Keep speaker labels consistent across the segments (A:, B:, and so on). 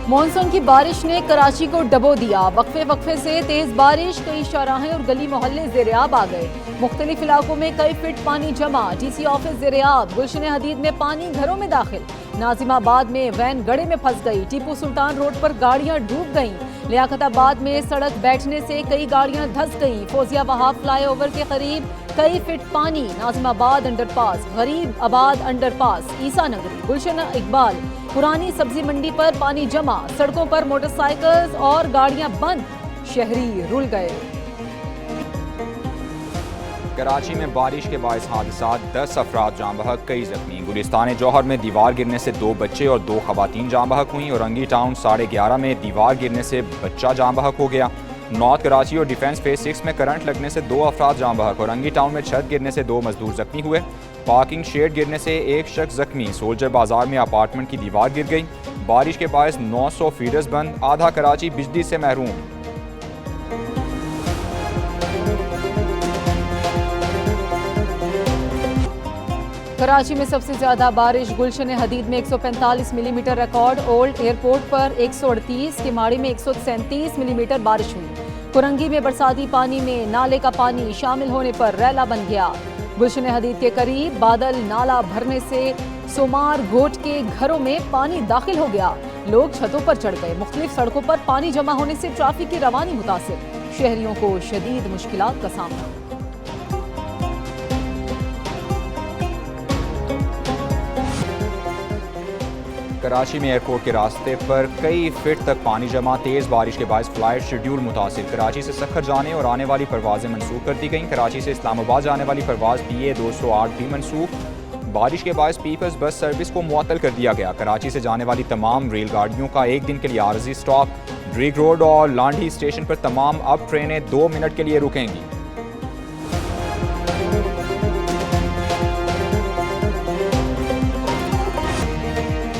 A: Monsoon की बारिश ने कराची को डबो दिया। वक्फे वक्फे से तेज बारिश, कई शाहराहें और गली मोहल्ले ज़ेर-ए-आब आ गए। मुख्तलिफ इलाकों में कई फीट पानी जमा। DC office ज़ेर-ए-आब। गुलशन हदीद में पानी घरों में दाखिल। नाजिमाबाद में वैन गड्ढे में फंस गई। टीपू सुल्तान रोड पर गाड़ियां डूब गईं। लियाकताबाद में सड़क बैठने से कई गाड़ियां धंस गईं। फौजिया वहाब फ्लाईओवर के करीब कई फीट पानी। नाजिमाबाद अंडरपास, गरीब आबाद अंडरपास, ईसा नगरी, गुलशन इकबाल, पुरानी सब्जी मंडी पर पानी जमा। सड़कों पर मोटरसाइकिल्स और गाड़ियां बंद। शहरी रुल गए।
B: कराची में बारिश के बाइस हादसा, 10 अफराद जाँ बहक, कई जख्मी। गुलिस्तान जौहर में दीवार गिरने से 2 बच्चे और 2 खवातीन जाँ बहक हुई। औरंगी टाउन 11:30 में दीवार गिरने से बच्चा जाँ बहक हो गया। नॉर्थ कराची और डिफेंस फेज 6 में करंट लगने से 2 अफराद जाँ बहक। औरंगी टाउन में छत गिरने से 2 मजदूर जख्मी हुए। पार्किंग शेड गिरने से 1 शख्स जख्मी। सोल्जर बाजार में अपार्टमेंट की दीवार गिर गई। बारिश के बायस 900 फीडर्स बंद। आधा कराची बिजली से महरूम।
A: कराची में सबसे ज्यादा बारिश गुलशन हदीद में 145 मिलीमीटर रिकॉर्ड। ओल्ड एयरपोर्ट पर 138, किमाड़ी में 137 मिलीमीटर बारिश हुई। कुरंगी में बरसाती पानी में नाले का पानी शामिल होने पर रैला बन गया। गुलशन हदीद के करीब बादल नाला भरने से सोमार घोट के घरों में पानी दाखिल हो गया। लोग छतों पर चढ़ गए। मुख्तलिफ सड़कों पर पानी जमा होने से ट्रैफिक की रवानी मुतासिर। शहरियों को शदीद मुश्किलात का सामना।
B: कराची में एयरपोर्ट के रास्ते पर कई फीट तक पानी जमा। तेज़ बारिश के बायस फ्लाइट शेड्यूल मुतासिर। कराची से सखर जाने और आने वाली परवाजें मनसूख कर दी गईं। कराची से इस्लामाबाद जाने वाली परवाज PA 208 भी मनसूख। बारिश के बायस पीपल्स बस सर्विस को मुअत्तल कर दिया गया। कराची से जाने वाली तमाम रेलगाड़ियों का एक दिन के लिए आरजी स्टॉप। ड्रीग रोड और लांडी स्टेशन पर तमाम अब ट्रेनें 2 मिनट के लिए रुकेंगी।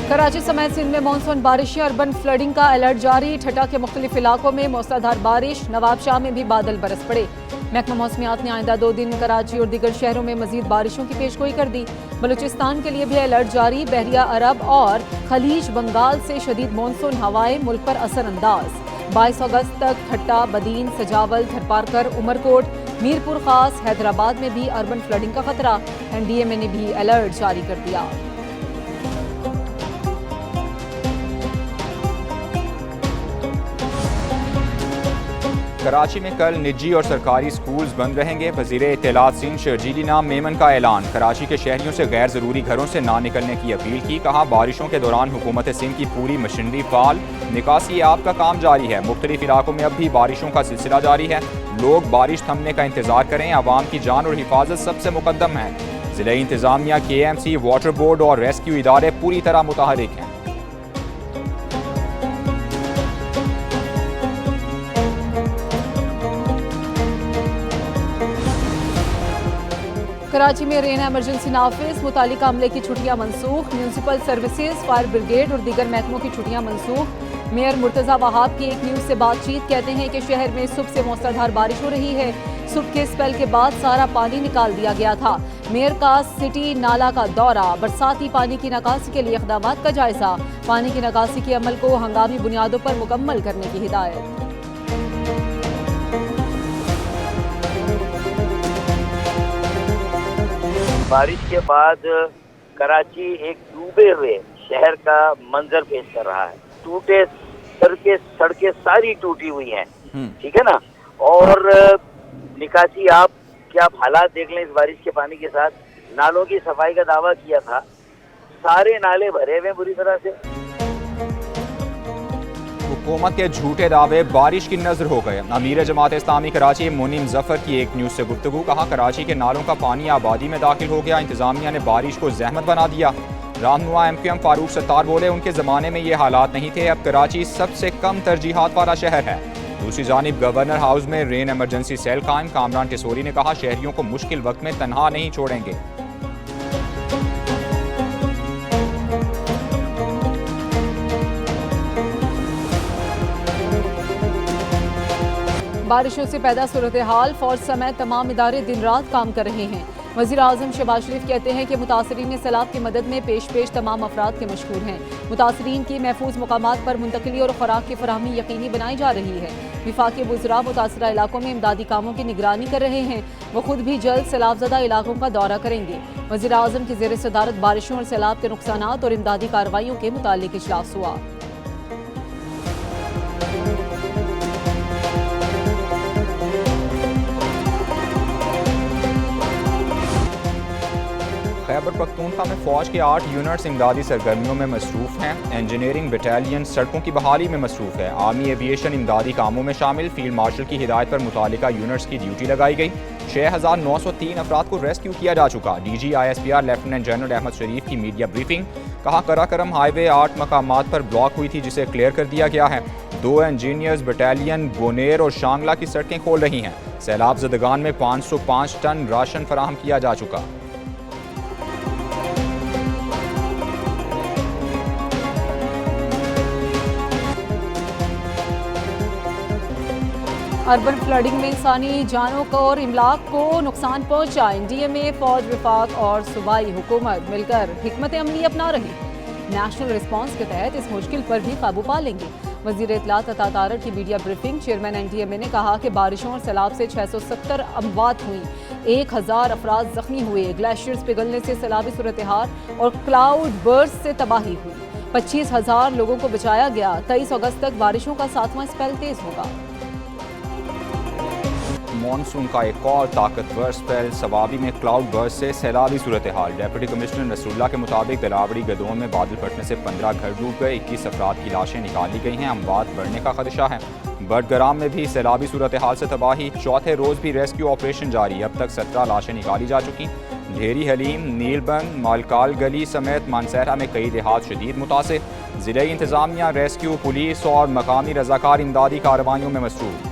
A: कराची समेत सिंध में मानसून बारिशें। अर्बन फ्लडिंग का अलर्ट जारी। ठट्टा के मुख्तलिफ इलाकों में मूसलाधार बारिश। नवाब शाह में भी बादल बरस पड़े। महकमा मौसमियात ने आइंदा 2 दिन कराची और दीगर शहरों में मजीद बारिशों की पेशगोई कर दी। बलूचिस्तान के लिए भी अलर्ट जारी। बहरिया अरब और खलीज बंगाल से शदीद मानसून हवाएं मुल्क पर असरअंदाज। 22 अगस्त तक ठट्टा, बदीन, सजावल, थरपारकर, उमरकोट, मीरपुर खास, हैदराबाद में भी अर्बन फ्लडिंग का खतरा। NDMA ने भी अलर्ट जारी कर दिया।
B: कराची में कल निजी और सरकारी स्कूल्स बंद रहेंगे। वज़ीर इत्तलात सिंध शर्जीली नाम मेमन का ऐलान। कराची के शहरियों से गैर ज़रूरी घरों से ना निकलने की अपील की। कहा बारिशों के दौरान हुकूमत सिंध की पूरी मशीनरी फाल। निकासी आब का काम जारी है। मुख्तलिफ इलाकों में अब भी बारिशों का सिलसिला जारी है। लोग बारिश थमने का इंतजार करें। आवाम की जान और हिफाजत सबसे मुकद्दम है। ज़िला इंतजामिया, KMC, वाटर बोर्ड और रेस्क्यू इदारे पूरी तरह मुतहरिक हैं।
A: कराची में रेन एमरजेंसी नाफिज। मुतालिका अमले की छुट्टियां मनसूख। म्यूनसिपल सर्विसेज, फायर ब्रिगेड और दीगर महकमों की छुट्टियां मनसूख। मेयर मुर्तज़ा वहाब की एक न्यूज़ से बातचीत। कहते हैं कि शहर में सुबह से मूसलाधार बारिश हो रही है। सुबह के स्पेल के बाद सारा पानी निकाल दिया गया था। मेयर का सिटी नाला का दौरा। बरसाती पानी की निकासी के लिए इक़दामात का जायजा। पानी की निकासी के अमल को हंगामी बुनियादों पर मुकम्मल करने की हिदायत।
C: बारिश के बाद कराची एक डूबे हुए शहर का मंजर पेश कर रहा है। टूटे सड़कें सारी टूटी हुई हैं, ठीक है ना। और निकासी आप क्या आप हालात देख लें इस बारिश के पानी के साथ। नालों की सफाई का दावा किया था, सारे नाले भरे हुए बुरी तरह से।
B: हुकूमत के झूठे दावे बारिश की नजर हो गए। अमीर जमात इस्लामी कराची मुनीम जफर की एक न्यूज़ से गुफ्तगू। कहा कराची के नालों का पानी आबादी में दाखिल हो गया। इंतजामिया ने बारिश को जहमत बना दिया। रामनुआ MQM फारूक सत्तार बोले उनके ज़माने में ये हालात नहीं थे। अब कराची सबसे कम तरजीहात वाला शहर है। दूसरी जानिब गवर्नर हाउस में रेन एमरजेंसी सेल कायम। कामरान टिसोरी ने कहा शहरियों को मुश्किल वक्त में तनहा नहीं छोड़ेंगे।
A: बारिशों से पैदा सूरत हाल। फौज समेत तमाम इदारे दिन रात काम कर रहे हैं। वज़ीर आज़म शहबाज शरीफ कहते हैं कि मुतासरीन सैलाब की मदद में पेश तमाम अफराद के मशहूर हैं। मुतासरीन की महफूज मकामात पर मुंतकिली और खुराक की फराहमी यकीनी बनाई जा रही है। विफाकी वज़रा मुतासरा इलाकों में इमदादी कामों की निगरानी कर रहे हैं। वो खुद भी जल्द सैलाबज़दा इलाकों का दौरा करेंगे। वज़ीर आज़म की ज़ेर सदारत बारिशों और सैलाब के नुकसानात और इमदादी कार्रवाइयों के मुताल्लिक इजलास हुआ।
B: खैबर पख्तूनख्वा में फ़ौज के 8 यूनिट्स इमदादी सरगर्मियों में मसरूफ़ हैं। इंजीनियरिंग बटालियन सड़कों की बहाली में मसरूफ़ है। आर्मी एविएशन इमदादी कामों में शामिल। फील्ड मार्शल की हिदायत पर मुतालिका यूनिट्स की ड्यूटी लगाई गई। 6,903 अफराद को रेस्क्यू किया जा चुका। DG ISPR lieutenant general Ahmed Sharif की मीडिया ब्रीफिंग। कहा कराकरम हाईवे 8 मकामात पर ब्लॉक हुई थी जिसे क्लियर कर दिया गया है। 2 इंजीनियर्स बटालियन बोनेर और शांगला की सड़कें खोल रही हैं। सैलाब ज़दगान में 505 टन राशन फराहम किया जा चुका।
A: अर्बन फ्लडिंग में इंसानी जानों को और इमलाक को नुकसान पहुंचा। NDMA, फौज, विफाक और सूबाई हुकूमत मिलकर हिकमत अमली अपना रही। नेशनल रिस्पांस के तहत इस मुश्किल पर भी काबू पा लेंगे। वज़ीर इत्तलात अता तारड़ की मीडिया ब्रीफिंग। चेयरमैन NDMA ने कहा कि बारिशों और सैलाब से 670 अमवात हुई, 1000 अफराद जख्मी हुए। ग्लेशियर्स पिघलने से सैलाबी सूरत हाल और क्लाउड बर्स्ट से तबाही हुई। 25,000 लोगों को बचाया गया। 23 अगस्त तक बारिशों का 7वां स्पेल तेज होगा।
B: मॉनसून का एक और ताकतवर स्पेल। सवाबी में क्लाउड बर्स्ट से सैलाबी सूरत हाल। डेप्यूटी कमिश्नर नसरुल्लाह के मुताबिक दलावड़ी गदोन में बादल फटने से 15 घर डूब गए। 21 अफराद की लाशें निकाली गई हैं। अमवात बढ़ने का खदशा है। बडगराम में भी सैलाबी सूरत हाल से तबाही। चौथे रोज़ भी रेस्क्यू ऑपरेशन जारी। अब तक 17 लाशें निकाली जा चुकी। ढेरी हलीम, नीलबंद, मालकाल गली समेत मानसहरा में कई देहात शदीद मुतासिर। ज़िले इंतज़ामिया, रेस्क्यू, पुलिस और मकामी रज़ाकार इमदादी कार्रवाइयों में मसरूफ़।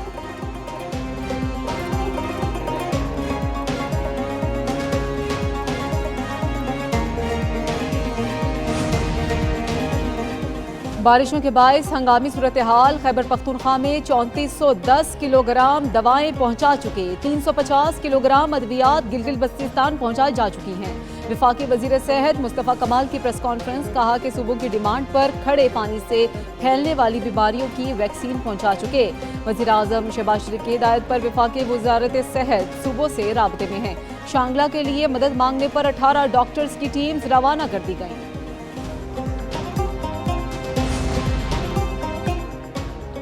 A: बारिशों के बायस हंगामी सूरत हाल। खैबर पख्तूनख्वा में 3410 किलोग्राम दवाएं पहुंचा चुके। 350 किलोग्राम अद्वियात गिलगित बल्तिस्तान पहुंचाई जा चुकी हैं। विफाकी वजीर सेहत मुस्तफ़ा कमाल की प्रेस कॉन्फ्रेंस। कहा कि सूबों की डिमांड पर खड़े पानी से फैलने वाली बीमारियों की वैक्सीन पहुंचा चुके। वज़ीर आज़म शहबाज शरीफ की हिदायत पर विफाकी वजारत सेहत सूबों से राब्ते में है। शांगला के लिए मदद मांगने पर 18 डॉक्टर्स की टीम्स रवाना कर दी गई।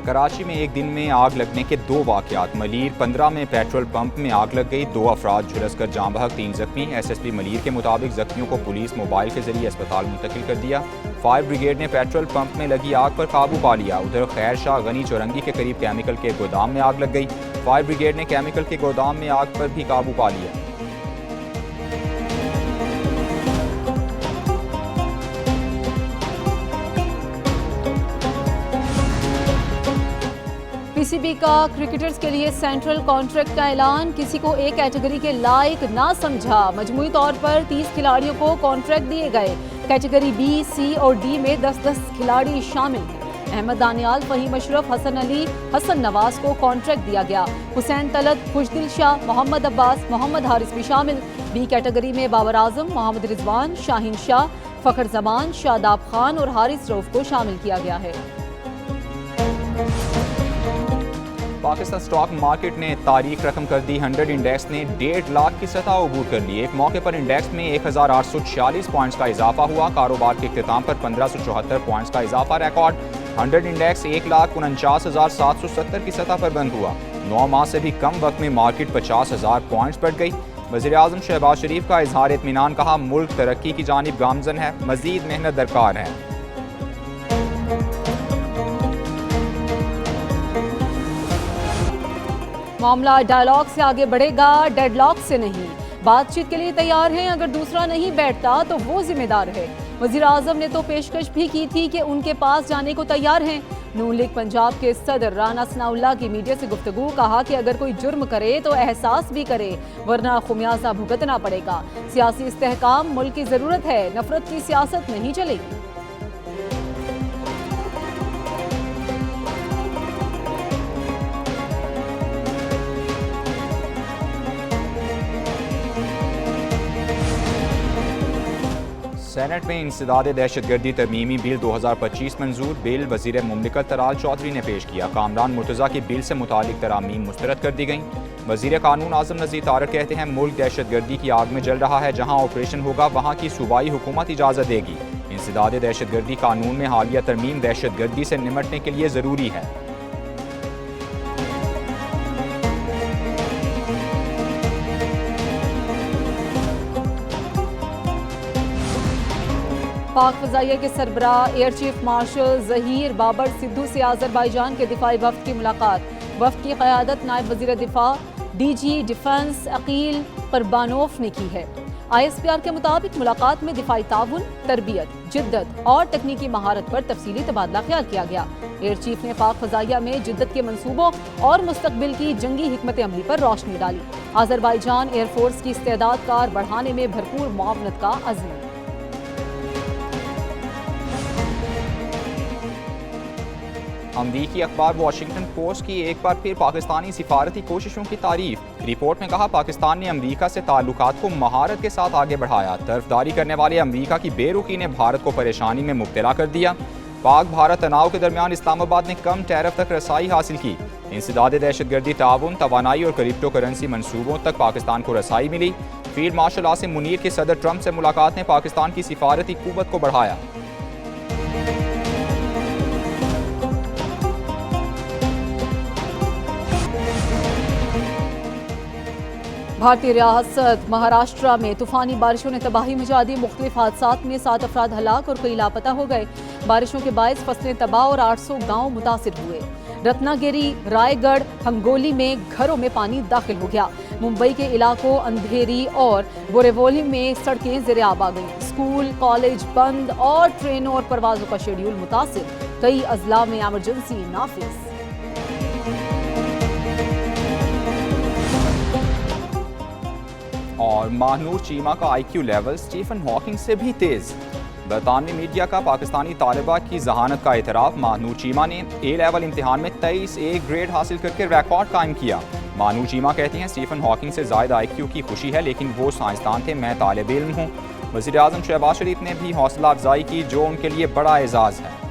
B: कराची में एक दिन में आग लगने के 2 वाक़यात। मलीर 15 में पेट्रोल पंप में आग लग गई। 2 अफराद झुलसकर जाँ बहक, 3 जख्मी। SSP मलीर के मुताबिक जख्मियों को पुलिस मोबाइल के जरिए अस्पताल मुंतकिल कर दिया। फायर ब्रिगेड ने पेट्रोल पंप में लगी आग पर काबू पा लिया। उधर खैर शाह गनी चौरंगी के करीब केमिकल के गोदाम में आग लग गई। फायर ब्रिगेड ने केमिकल के गोदाम में आग पर भी काबू पा लिया।
A: PCB का क्रिकेटर्स के लिए सेंट्रल कॉन्ट्रैक्ट का ऐलान। किसी को एक कैटेगरी के लायक ना समझा। मजमूई तौर पर 30 खिलाड़ियों को कॉन्ट्रैक्ट दिए गए। कैटेगरी B, C और D में 10-10 खिलाड़ी शामिल हैं। अहमद दानियाल, फहीम अशरफ, हसन अली, हसन नवाज को कॉन्ट्रैक्ट दिया गया। हुसैन तलत, खुशदिल शाह, मोहम्मद अब्बास, मोहम्मद हारिस भी शामिल। B कैटेगरी में बाबर आजम, मोहम्मद रिजवान, शाहीन शाह, फखर जमान, शादाब खान और हारिस रऊफ को शामिल किया गया है।
B: पाकिस्तान स्टॉक मार्केट ने तारीख रकम कर दी। 100 इंडेक्स ने 1.5 लाख की सतह अबूर कर ली। एक मौके पर इंडेक्स में 1846 पॉइंट्स का इजाफा हुआ। कारोबार के इख्तिताम पर 1574 पॉइंट्स का इजाफा रिकॉर्ड। 100 इंडेक्स 1,49,770 की सतह पर बंद हुआ। 9 माह से भी कम वक्त में मार्केट 50,000 पॉइंट्स बढ़ गई। वज़ीर आज़म शहबाज शरीफ का इजहार इत्मीनान। कहा मुल्क तरक्की की जानिब गामजन है, मजीद मेहनत दरकार है।
A: मामला डायलॉग से आगे बढ़ेगा, डेडलॉक से नहीं। बातचीत के लिए तैयार हैं, अगर दूसरा नहीं बैठता तो वो जिम्मेदार है। वज़ीर आज़म ने तो पेशकश भी की थी कि उनके पास जाने को तैयार हैं। नून लीग पंजाब के सदर राना सनाउल्लाह की मीडिया से गुफ्तगू। कहा कि अगर कोई जुर्म करे तो एहसास भी करे, वरना खुमियाजा भुगतना पड़ेगा। सियासी इस्तेहकाम मुल्क की ज़रूरत है, नफरत की सियासत नहीं चलेगी।
B: सेनेट में इंसदाद दहशतगर्दी तरमीमी बिल 2025 मंजूर। बिल वजीर मुमलिकत तलाल चौधरी ने पेश किया। कामरान मुर्तज़ा की बिल से मुतालिक तरामीम मुस्तरद कर दी गई। वजीर कानून आज़म नज़ीर तारक कहते हैं मुल्क दहशतगर्दी की आग में जल रहा है, जहाँ ऑपरेशन होगा वहाँ की सूबाई हुकूमत इजाज़त देगी। इंसदाद दहशतगर्दी कानून में हालिया तरमीम दहशतगर्दी से निमटने के लिए ज़रूरी है।
A: पाक फ़ज़ाइया के सरबराह air chief marshal Zaheer Babar Sidhu से आज़रबाईजान के दिफाई वफ़द की मुलाकात। वफ़द की क़यादत नायब वज़ीर दिफा DG डिफेंस अकील परबानोफ ने की है। ISPR के मुताबिक मुलाकात में दिफाई ताउन, तरबियत, जिद्दत और तकनीकी महारत पर तफसीली तबादला ख्याल किया गया। एयर चीफ ने पाक फ़ज़ाइया में जिद्दत के मनसूबों और मुस्तकबिल की जंगी हिकमत अमली पर रोशनी डाली। आज़रबाईजान एयरफोर्स की इस्तेदाद कार बढ़ाने में भरपूर मुआवनत का अज़्म।
B: अमरीकी अखबार वाशिंगटन पोस्ट की एक बार फिर पाकिस्तानी सिफारती कोशिशों की तारीफ। रिपोर्ट में कहा पाकिस्तान ने अमरीका से ताल्लुकात को महारत के साथ आगे बढ़ाया। तरफदारी करने वाले अमरीका की बेरुखी ने भारत को परेशानी में मुब्तला कर दिया। पाक भारत तनाव के दरमियान इस्लामाबाद ने कम टैरिफ तक रसाई हासिल की। इंसदाद दहशतगर्दी ताउन, तवानाई और क्रिप्टो करेंसी मनसूबों तक पाकिस्तान को रसाई मिली। फील्ड मार्शल आसिम मुनीर के सदर ट्रंप से मुलाकात ने पाकिस्तान की सिफारती कुव्वत को बढ़ाया।
A: भारतीय रियासत महाराष्ट्र में तूफानी बारिशों ने तबाही मचा दी। मुख्तलिफ हादसात में 7 अफराद हलाक और कई लापता हो गए। बारिशों के बायस फसलें तबाह और 800 गांव मुतासिर हुए। रत्नागिरी, रायगढ़, हंगोली में घरों में पानी दाखिल हो गया। मुंबई के इलाकों अंधेरी और बोरेवली में सड़कें ज़ेर-ए-आब आ गईं। स्कूल, कॉलेज बंद और ट्रेनों और परवाजों का शेड्यूल मुतासिर। कई अजला में एमरजेंसी नाफिज।
B: और महानूर चीमा का IQ लेवल स्टीफन हॉकिंग से भी तेज। बरतानवी मीडिया का पाकिस्तानी तालिबा की जहानत का एतराफ़। महानूर चीमा ने A लेवल इम्तिहान में 23 A ग्रेड हासिल करके रिकॉर्ड कायम किया। महानूर चीमा कहती हैं स्टीफन हॉकिंग से ज़ायद IQ की खुशी है, लेकिन वो साइंसदान थे, मैं तालिब इल्म हूँ। वज़ीर आज़म शहबाज शरीफ ने भी हौसला अफजाई की, जो उनके लिए बड़ा एजाज़ है।